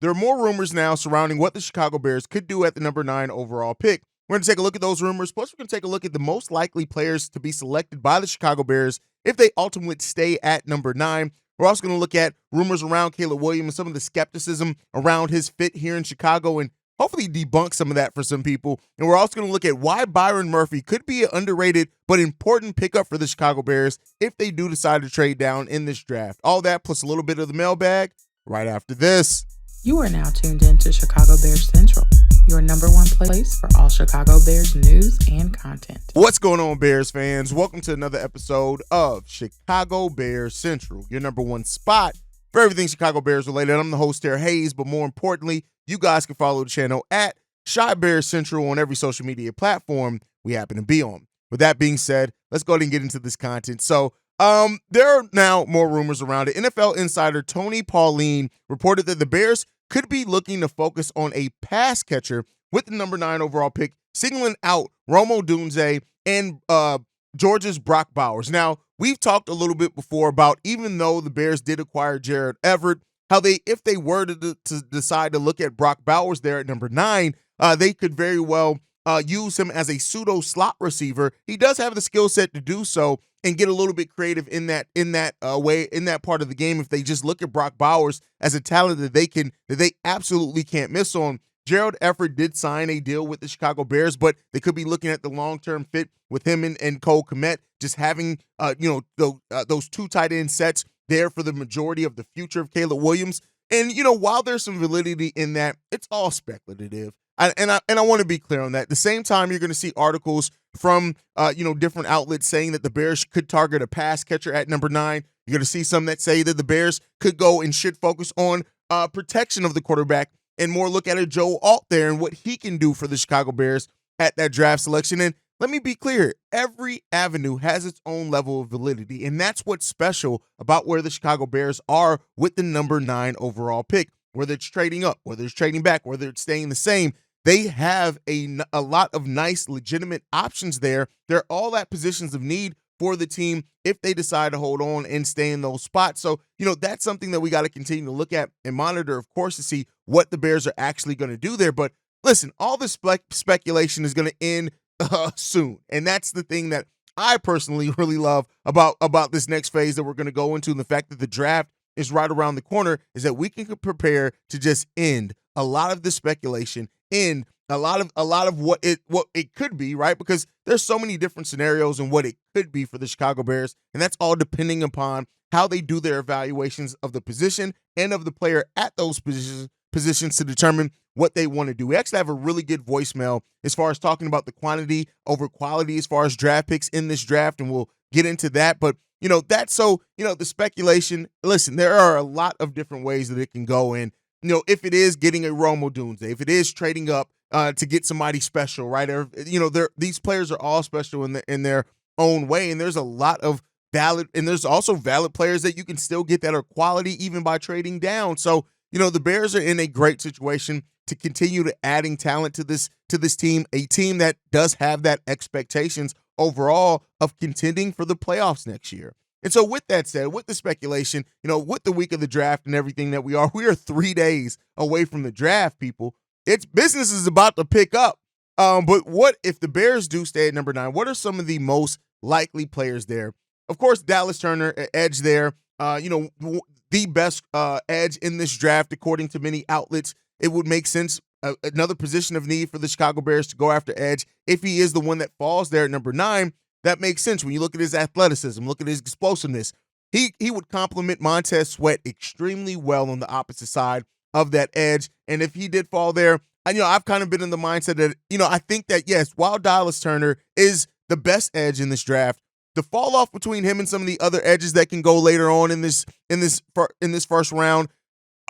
there are more rumors now surrounding what the Chicago Bears could do at the number 9 overall pick. We're going to take a look at those rumors. Plus, we're going to take a look at the most likely players to be selected by the Chicago Bears if they ultimately stay at number 9. We're also going to look at rumors around Caleb Williams and some of the skepticism around his fit here in Chicago and hopefully debunk some of that for some people. And we're also going to look at why Byron Murphy could be an underrated but important pickup for the Chicago Bears if they do decide to trade down in this draft. All that plus a little bit of the mailbag right after this. You are now tuned in to Chicago Bears Central, your number one place for all Chicago Bears news and content. What's going on, Bears fans? Welcome to another episode of Chicago Bears Central, your number one spot for everything Chicago Bears related. I'm the host here, Haize, but more importantly, you guys can follow the channel at Chi Bears Central on every social media platform we happen to be on. With that being said, let's go ahead and get into this content. So, there are now more rumors around it. NFL insider Tony Pauline reported that the Bears could be looking to focus on a pass catcher with the number 9 overall pick, singling out Rome Odunze and Georgia's Brock Bowers. Now, we've talked a little bit before about, even though the Bears did acquire Gerald Everett, how if they were to decide to look at Brock Bowers there at number 9, they could very well use him as a pseudo slot receiver. He does have the skill set to do so and get a little bit creative in that way, in that part of the game. If they just look at Brock Bowers as a talent that they absolutely can't miss on. Gerald Everett did sign a deal with the Chicago Bears, but they could be looking at the long-term fit with him and Cole Kmet, just having those two tight end sets there for the majority of the future of Caleb Williams. And while there's some validity in that, it's all speculative. I want to be clear on that. At the same time, you're going to see articles from different outlets saying that the Bears could target a pass catcher at number 9. You're going to see some that say that the Bears could go and should focus on protection of the quarterback and more look at a Joe Alt there and what he can do for the Chicago Bears at that draft selection. And let me be clear, every avenue has its own level of validity, and that's what's special about where the Chicago Bears are with the number 9 overall pick. Whether it's trading up, whether it's trading back, whether it's staying the same, they have a lot of nice, legitimate options there. They're all at positions of need for the team if they decide to hold on and stay in those spots. So, that's something that we got to continue to look at and monitor, of course, to see what the Bears are actually going to do there. But listen, all this speculation is going to end soon. And that's the thing that I personally really love about this next phase that we're going to go into, and the fact that the draft is right around the corner, is that we can prepare to just end a lot of the speculation, end a lot of what it could be, right? Because there's so many different scenarios and what it could be for the Chicago Bears, and that's all depending upon how they do their evaluations of the position and of the player at those positions to determine what they want to do. We actually have a really good voicemail as far as talking about the quantity over quality as far as draft picks in this draft, and we'll get into that. But the speculation, listen, there are a lot of different ways that it can go in. If it is getting a Rome Odunze, if it is trading up to get somebody special, right? Or, these players are all special in their own way, and there's a lot of valid, and there's also valid players that you can still get that are quality even by trading down. So, the Bears are in a great situation to continue to adding talent to this team, a team that does have that expectations overall of contending for the playoffs next year. And so with that said, with the speculation, with the week of the draft and everything that we are 3 days away from the draft, people. It's business is about to pick up. But what if the Bears do stay at number 9? What are some of the most likely players there? Of course, Dallas Turner, edge there. The best edge in this draft, according to many outlets. It would make sense, another position of need for the Chicago Bears to go after edge. If he is the one that falls there at number 9, that makes sense. When you look at his athleticism, look at his explosiveness, he would complement Montez Sweat extremely well on the opposite side of that edge. And if he did fall there, I've kind of been in the mindset that, I think that, yes, while Dallas Turner is the best edge in this draft, the fall off between him and some of the other edges that can go later on in this first round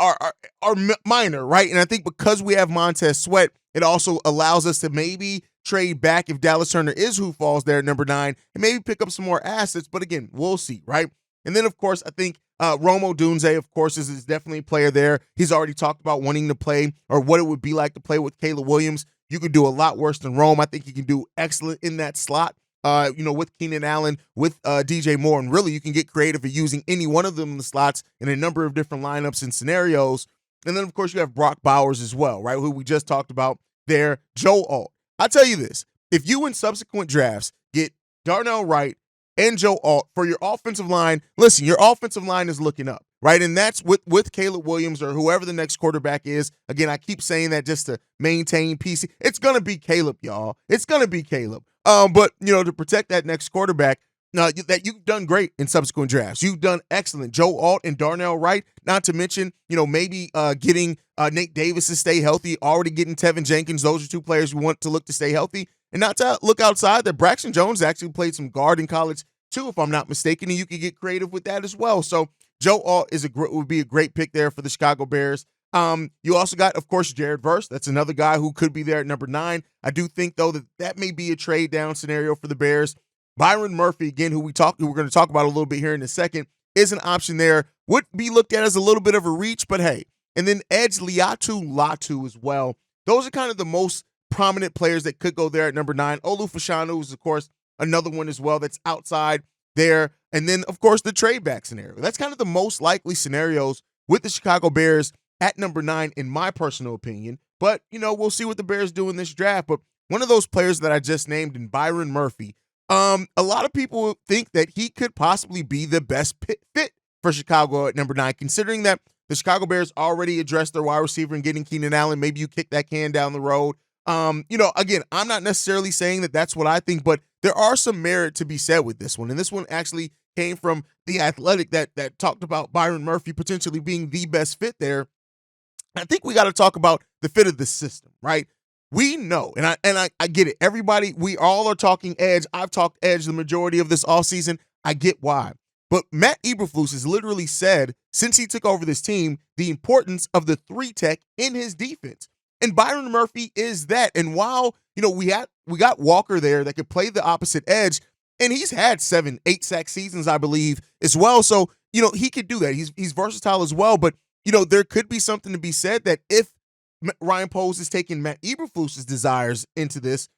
are minor, right? And I think because we have Montez Sweat, it also allows us to maybe trade back if Dallas Turner is who falls there at number 9 and maybe pick up some more assets. But again, we'll see, right? And then, of course, I think Rome Odunze, of course, is definitely a player there. He's already talked about wanting to play, or what it would be like to play with Caleb Williams. You could do a lot worse than Rome. I think he can do excellent in that slot. With Keenan Allen, with DJ Moore, and really you can get creative at using any one of them in the slots in a number of different lineups and scenarios. And then, of course, you have Brock Bowers as well, right, who we just talked about there, Joe Alt. I'll tell you this. If you in subsequent drafts get Darnell Wright and Joe Alt for your offensive line, listen, your offensive line is looking up, right? And that's with Caleb Williams or whoever the next quarterback is. Again, I keep saying that just to maintain PC. It's going to be Caleb, y'all. It's going to be Caleb. But, to protect that next quarterback, that you've done great in subsequent drafts. You've done excellent. Joe Alt and Darnell Wright, not to mention, maybe getting Nate Davis to stay healthy, already getting Tevin Jenkins. Those are two players we want to look to stay healthy. And not to look outside that Braxton Jones actually played some guard in college too, if I'm not mistaken, and you can get creative with that as well. So Joe Alt would be a great pick there for the Chicago Bears. You also got, of course, Jared Verse. That's another guy who could be there at number 9. I do think, though, that may be a trade down scenario for the Bears. Byron Murphy, again, who we're going to talk about a little bit here in a second, is an option there. Would be looked at as a little bit of a reach, but hey. And then Edge Liatu Latu as well. Those are kind of the most prominent players that could go there at number 9. Olu Fashanu is, of course, another one as well that's outside there. And then, of course, the trade back scenario. That's kind of the most likely scenarios with the Chicago Bears at number 9, in my personal opinion. But, we'll see what the Bears do in this draft. But one of those players that I just named, in Byron Murphy, a lot of people think that he could possibly be the best fit for Chicago at number 9, considering that the Chicago Bears already addressed their wide receiver and getting Keenan Allen. Maybe you kick that can down the road. Again, I'm not necessarily saying that that's what I think, but there are some merit to be said with this one. And this one actually came from The Athletic that talked about Byron Murphy potentially being the best fit there. I think we got to talk about the fit of the system, right? We know, and I get it. Everybody, we all are talking edge. I've talked edge the majority of this offseason. I get why. But Matt Eberflus has literally said, since he took over this team, the importance of the 3-tech in his defense. And Byron Murphy is that. And while, we got Walker there that could play the opposite edge, and he's had 8 sack seasons, I believe, as well. So, he could do that. He's versatile as well. But, there could be something to be said that if Ryan Poles is taking Matt Eberflus's desires into this,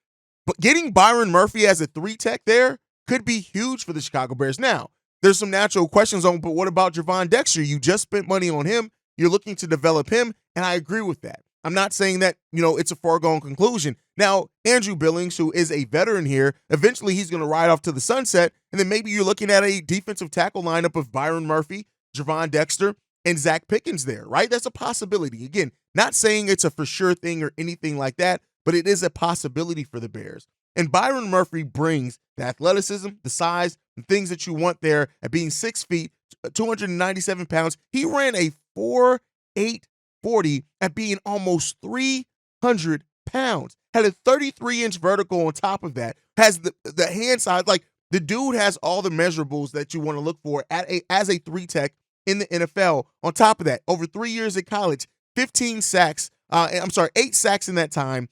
but getting Byron Murphy as a 3-tech there could be huge for the Chicago Bears. Now, there's some natural questions on, but what about Javon Dexter? You just spent money on him. You're looking to develop him, and I agree with that. I'm not saying that, it's a foregone conclusion. Now, Andrew Billings, who is a veteran here, eventually he's going to ride off to the sunset, and then maybe you're looking at a defensive tackle lineup of Byron Murphy, Javon Dexter, and Zach Pickens there, right? That's a possibility. Again, not saying it's a for sure thing or anything like that, but it is a possibility for the Bears. And Byron Murphy brings the athleticism, the size, the things that you want there at being 6 feet, 297 pounds. He ran a 4.840 at being almost 300 pounds. Had a 33-inch vertical on top of that. Has the hand size. Like, the dude has all the measurables that you want to look for as a 3-tech in the NFL. On top of that, over 3 years at college, 8 sacks in that time,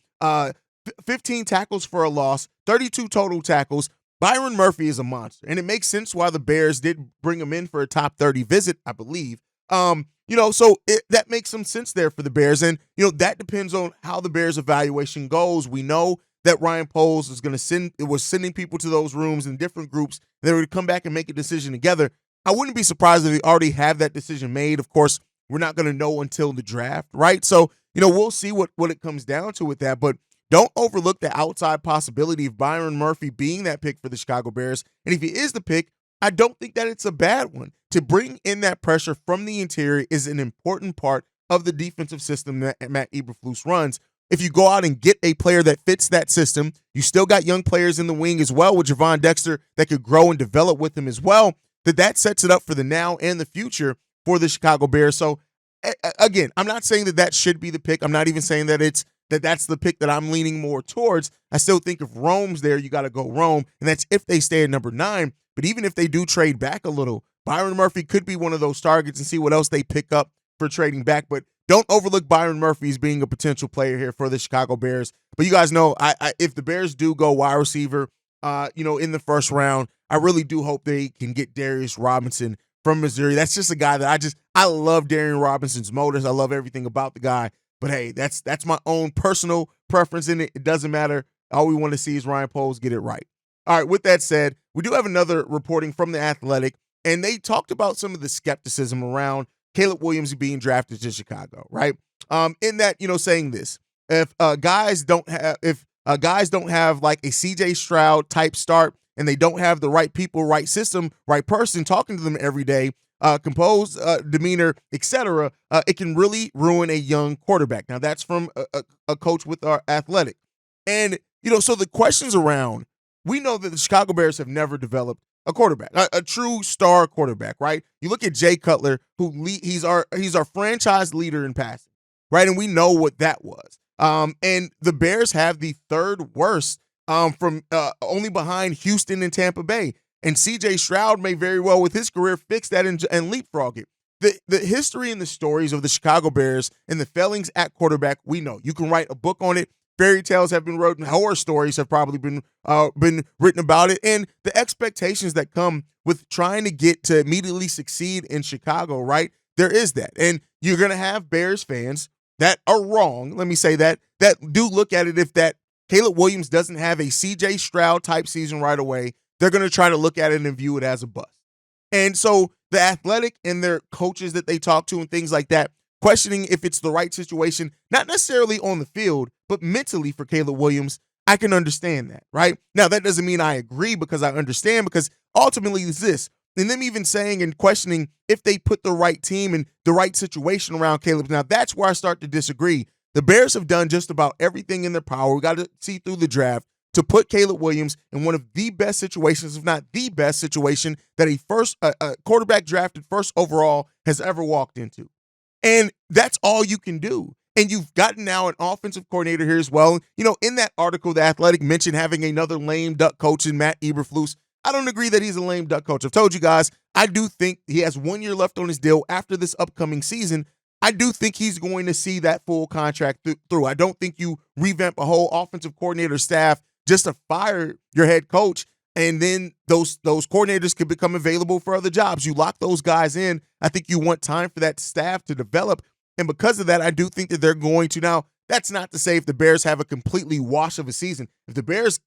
15 tackles for a loss, 32 total tackles. Byron Murphy is a monster, and it makes sense why the Bears did bring him in for a top 30 visit, I believe. So that makes some sense there for the Bears, and that depends on how the Bears evaluation goes. We know that Ryan Poles was sending people to those rooms in different groups. They would come back and make a decision together. I wouldn't be surprised if they already have that decision made. Of course, we're not going to know until the draft, right? So, we'll see what it comes down to with that. But don't overlook the outside possibility of Byron Murphy being that pick for the Chicago Bears. And if he is the pick, I don't think that it's a bad one. To bring in that pressure from the interior is an important part of the defensive system that Matt Eberflus runs. If you go out and get a player that fits that system, you still got young players in the wing as well with Javon Dexter that could grow and develop with him as well. That sets it up for the now and the future for the Chicago Bears. So, again, I'm not saying that should be the pick. I'm not even saying that that's the pick that I'm leaning more towards. I still think if Rome's there, you got to go Rome, and that's if they stay at number 9. But even if they do trade back a little, Byron Murphy could be one of those targets and see what else they pick up for trading back. But don't overlook Byron Murphy as being a potential player here for the Chicago Bears. But you guys know, if the Bears do go wide receiver, in the first round, I really do hope they can get Darius Robinson from Missouri. That's just a guy that I love Darian Robinson's motors. I love everything about the guy. But hey, that's my own personal preference in it. It doesn't matter. All we want to see is Ryan Poles get it right. All right, with that said, we do have another reporting from The Athletic, and they talked about some of the skepticism around Caleb Williams being drafted to Chicago, right? In that, saying this, if guys don't have like a CJ Stroud type start and they don't have the right people, right system, right person talking to them every day, composed demeanor, etc., it can really ruin a young quarterback. Now, that's from a coach with our athletic. And, so the questions around, we know that the Chicago Bears have never developed a quarterback, a true star quarterback, right? You look at Jay Cutler, he's our franchise leader in passing, right? And we know what that was. And the Bears have the third worst from only behind Houston and Tampa Bay. And CJ Stroud may very well, with his career, fix that and leapfrog it. The history and the stories of the Chicago Bears and the failings at quarterback, we know. You can write a book on it. Fairy tales have been written. Horror stories have probably been written about it. And the expectations that come with trying to get to immediately succeed in Chicago, right? There is that. And you're going to have Bears fans that are wrong, let me say that do look at it if that Caleb Williams doesn't have a CJ Stroud type season right away. They're going to try to look at it and view it as a bust. And so the athletic and their coaches that they talk to and things like that, questioning if it's the right situation, not necessarily on the field, but mentally for Caleb Williams, I can understand that, right? Now, that doesn't mean I agree because I understand, because ultimately it's this. And them even saying and questioning if they put the right team and the right situation around Caleb. Now, that's where I start to disagree. The Bears have done just about everything in their power. We got to see through the draft to put Caleb Williams in one of the best situations, if not the best situation, that a quarterback drafted first overall has ever walked into. And that's all you can do. And you've gotten now an offensive coordinator here as well. In that article, The Athletic mentioned having another lame duck coach in Matt Eberflus. I don't agree that he's a lame duck coach. I've told you guys, I do think he has 1 year left on his deal after this upcoming season. I do think he's going to see that full contract through. I don't think you revamp a whole offensive coordinator staff just to fire your head coach, and then those coordinators could become available for other jobs. You lock those guys in. I think you want time for that staff to develop. And because of that, I do think that they're going to. Now, that's not to say if the Bears have a completely wash of a season. If the Bears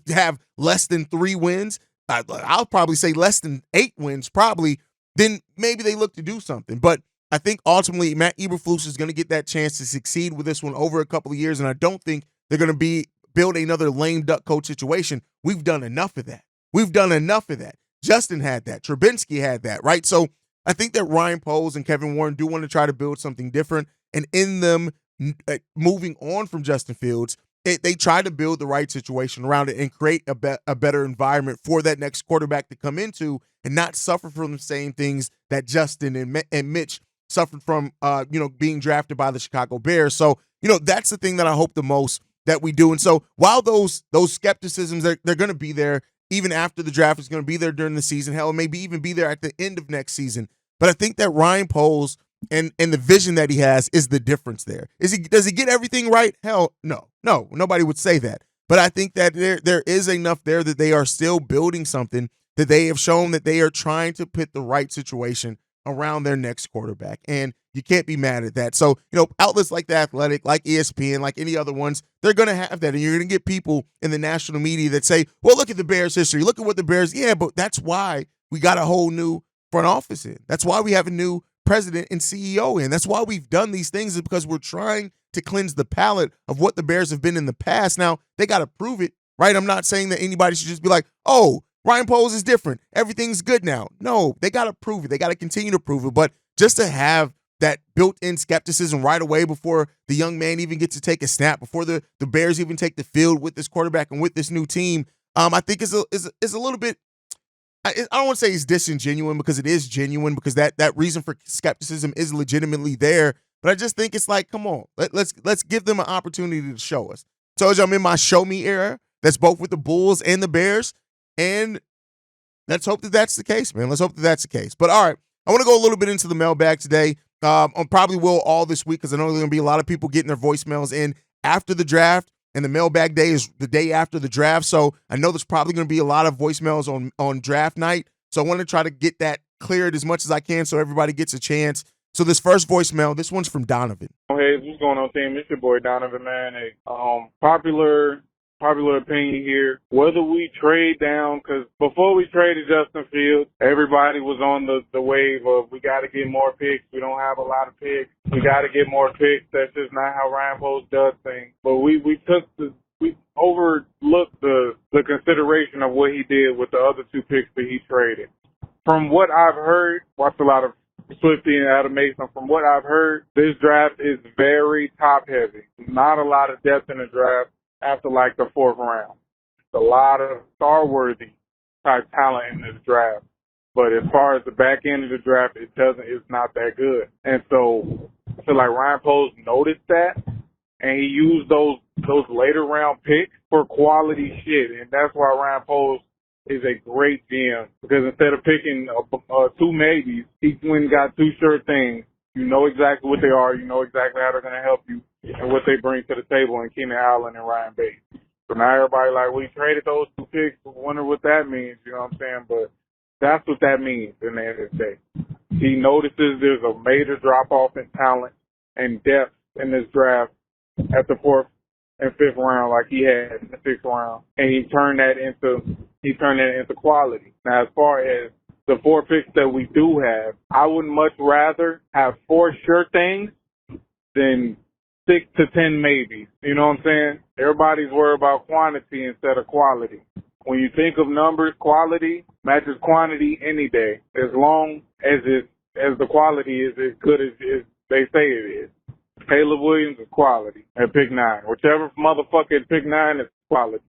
have less than 3 wins, I'll probably say less than 8 wins probably, then maybe they look to do something. But I think ultimately Matt Eberflus is going to get that chance to succeed with this one over a couple of years, and I don't think they're going to build another lame duck coach situation. We've done enough of that. Justin had that. Trubinsky had that, right? So I think that Ryan Poles and Kevin Warren do want to try to build something different, and in them moving on from Justin Fields, they try to build the right situation around it and create a better environment for that next quarterback to come into and not suffer from the same things that Justin and Mitch suffered from, being drafted by the Chicago Bears. So, that's the thing that I hope the most that we do. And so while those skepticisms, they're going to be there even after the draft, is going to be there during the season, hell, maybe even be there at the end of next season. But I think that Ryan Poles and the vision that he has is the difference there. Does he get everything right? Hell, no, nobody would say that. But I think that there is enough there that they are still building something, that they have shown that they are trying to put the right situation around their next quarterback. And you can't be mad at that. So, outlets like The Athletic, like ESPN, like any other ones, they're going to have that. And you're going to get people in the national media that say, well, look at the Bears' history. Look at what the Bears, yeah, but that's why we got a whole new front office in. That's why we have a new president and CEO in. That's why we've done these things, is because we're trying to cleanse the palate of what the Bears have been in the past. Now, they got to prove it, right? I'm not saying that anybody should just be like, oh, Ryan Poles is different. Everything's good now. No, they got to prove it. They got to continue to prove it. But just to have that built-in skepticism right away before the young man even gets to take a snap, before the Bears even take the field with this quarterback and with this new team, I think is a little bit, I don't want to say it's disingenuous, because it is genuine, because that reason for skepticism is legitimately there. But I just think it's like, come on, let's give them an opportunity to show us. Told you I'm in my show me era. That's both with the Bulls and the Bears. And let's hope that that's the case, man. Let's hope that that's the case. But all right, I want to go a little bit into the mailbag today. I probably will all this week, because I know there's going to be a lot of people getting their voicemails in after the draft, and the mailbag day is the day after the draft. So I know there's probably going to be a lot of voicemails on draft night. So I want to try to get that cleared as much as I can so everybody gets a chance. So this first voicemail, this one's from Donovan. Hey, what's going on, team? It's your boy Donovan, man. Hey, popular popular opinion here, whether we trade down, because before we traded Justin Fields, everybody was on the wave of we got to get more picks. We don't have a lot of picks. We got to get more picks. That's just not how Ryan Post does things. But we overlooked the consideration of what he did with the other two picks that he traded. From what I've heard, watched a lot of Swifty and Adam Mason. From what I've heard, this draft is very top heavy. Not a lot of depth in the draft after like the fourth round. A lot of star-worthy type talent in this draft. But as far as the back end of the draft, it's not that good. And so I feel like Ryan Post noticed that, and he used those later round picks for quality shit. And that's why Ryan Post is a great GM, because instead of picking two maybes, he went and got two sure things. You know exactly what they are. You know exactly how they're going to help you and what they bring to the table in Keenan Allen and Ryan Bates. So now everybody like, we traded those two picks. I wonder what that means. You know what I'm saying? But that's what that means in the end of the day. He notices there's a major drop-off in talent and depth in this draft at the fourth and fifth round like he had in the sixth round. And he turned that into quality. Now, as far as the four picks that we do have, I would much rather have four sure things than 6 to 10 maybes. You know what I'm saying? Everybody's worried about quantity instead of quality. When you think of numbers, quality matches quantity any day, as long as the quality is as good as they say it is. Caleb Williams is quality at pick 9. Whichever motherfucker at pick 9 is quality.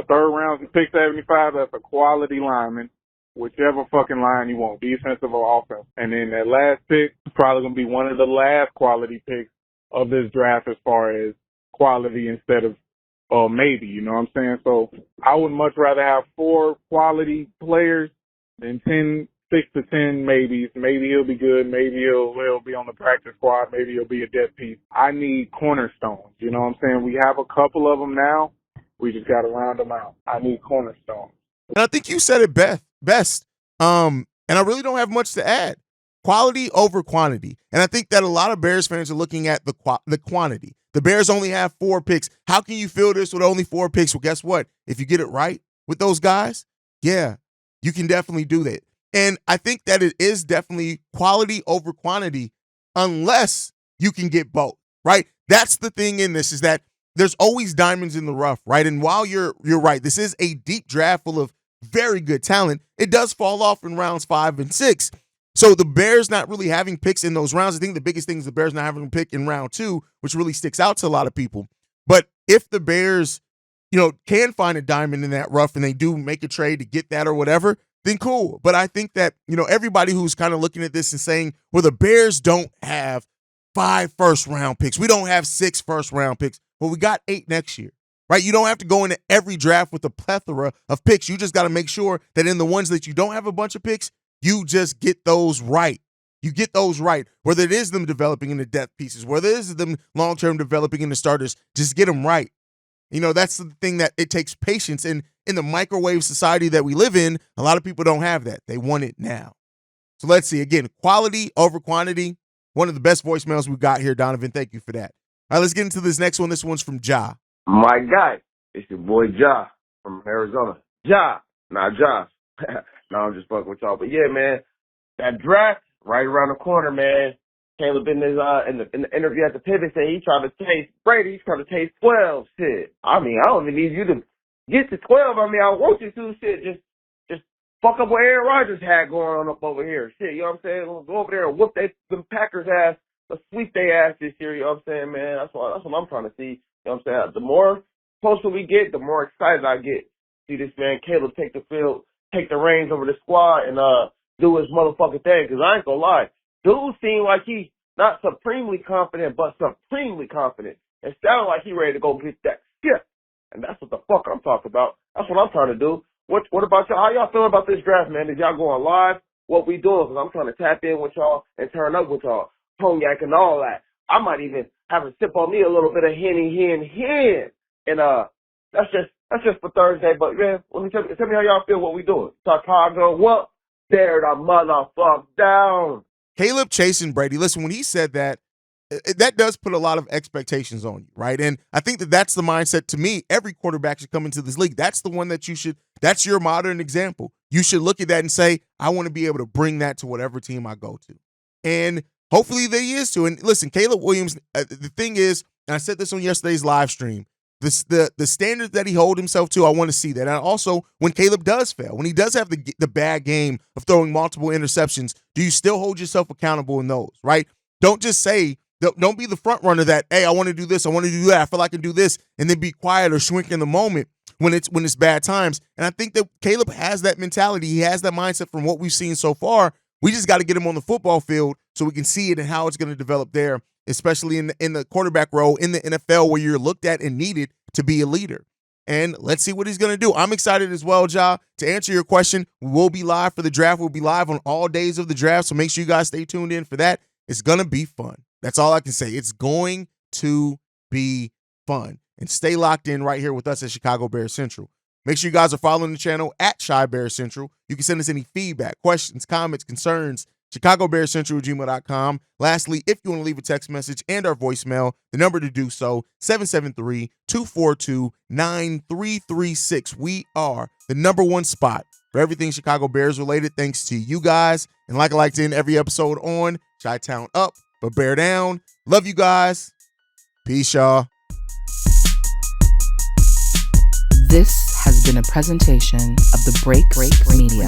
Third round at pick 75, that's a quality lineman. Whichever fucking line you want, defensive or offense. And then that last pick is probably going to be one of the last quality picks of this draft as far as quality instead of maybe, you know what I'm saying? So I would much rather have 4 quality players than 6 to 10 maybes. Maybe he'll be good. Maybe he'll be on the practice squad. Maybe he'll be a dead piece. I need cornerstones. You know what I'm saying? We have a couple of them now. We just got to round them out. I need cornerstones. And I think you said it best. And I really don't have much to add. Quality over quantity. And I think that a lot of Bears fans are looking at the quantity. The Bears only have 4 picks. How can you fill this with only 4 picks? Well, guess what? If you get it right with those guys, yeah, you can definitely do that. And I think that it is definitely quality over quantity unless you can get both, right? That's the thing in this, is that there's always diamonds in the rough, right? And while you're right, this is a deep draft full of very good talent. It does fall off in rounds 5 and 6. So the Bears not really having picks in those rounds, I think the biggest thing is the Bears not having a pick in round 2, which really sticks out to a lot of people. But if the Bears, can find a diamond in that rough and they do make a trade to get that or whatever, then cool. But I think that, everybody who's kind of looking at this and saying, well, the Bears don't have 5 first-round picks. We don't have 6 first-round picks. Well, we got 8 next year, right? You don't have to go into every draft with a plethora of picks. You just got to make sure that in the ones that you don't have a bunch of picks, you just get those right. You get those right. Whether it is them developing into depth pieces, whether it is them long-term developing into starters, just get them right. That's the thing, that it takes patience. And in the microwave society that we live in, a lot of people don't have that. They want it now. So let's see. Again, quality over quantity. One of the best voicemails we got here, Donovan. Thank you for that. All right, let's get into this next one. This one's from Ja. My guy, it's your boy Ja from Arizona. Ja, not Josh. No, I'm just fucking with y'all. But yeah, man, that draft right around the corner, man. Caleb in his in the interview at the pivot said he tried to taste Brady. He's trying to taste 12. Shit. I mean, I don't even need you to get to 12. I mean, I want you to. Shit, just fuck up what Aaron Rodgers had going on up over here. Shit, you know what I'm saying? We'll go over there and whoop them Packers ass, sweep their ass this year. You know what I'm saying, man? That's what I'm trying to see. You know what I'm saying? The more closer we get, the more excited I get. See this man Caleb take the field, take the reins over the squad, and do his motherfucking thing. Because I ain't gonna lie, dude seemed like he not supremely confident, but supremely confident. It sounded like he ready to go get that shit. And that's what the fuck I'm talking about. That's what I'm trying to do. What about y'all? How y'all feeling about this draft, man? Is y'all going live? What we doing? Because I'm trying to tap in with y'all and turn up with y'all. Cognac and all that. I might even have a sip on me a little bit of hen. And that's just for Thursday. But man, tell me how y'all feel. What we doing? Chicago, what? Tear the motherfucker down. Caleb chasing Brady. Listen, when he said that, that does put a lot of expectations on you, right? And I think that that's the mindset, to me, every quarterback should come into this league. That's the one that that's your modern example. You should look at that and say, I want to be able to bring that to whatever team I go to. And hopefully there is too. And listen, Caleb Williams, the thing is, and I said this on yesterday's live stream, the standards that he hold himself to, I want to see that. And also, when Caleb does fail, when he does have the bad game of throwing multiple interceptions, do you still hold yourself accountable in those, right? Don't just say, don't be the front runner that, hey, I want to do this, I want to do that, I feel like I can do this, and then be quiet or shrink in the moment when it's bad times. And I think that Caleb has that mentality. He has that mindset from what we've seen so far. We just got to get him on the football field so we can see it and how it's going to develop there, especially in the quarterback role in the NFL where you're looked at and needed to be a leader. And let's see what he's going to do. I'm excited as well, Ja. To answer your question, we will be live for the draft. We'll be live on all days of the draft, so make sure you guys stay tuned in for that. It's going to be fun. That's all I can say. It's going to be fun. And stay locked in right here with us at Chicago Bears Central. Make sure you guys are following the channel at Chi Bears Central. You can send us any feedback, questions, comments, concerns, ChicagoBearsCentral@gmail.com. Lastly, if you want to leave a text message and our voicemail, the number to do so, 773-242-9336. We are the #1 spot for everything Chicago Bears related, thanks to you guys. And like I like to end every episode on, Chi-Town up, but bear down. Love you guys. Peace, y'all. This has been a presentation of the Break Media.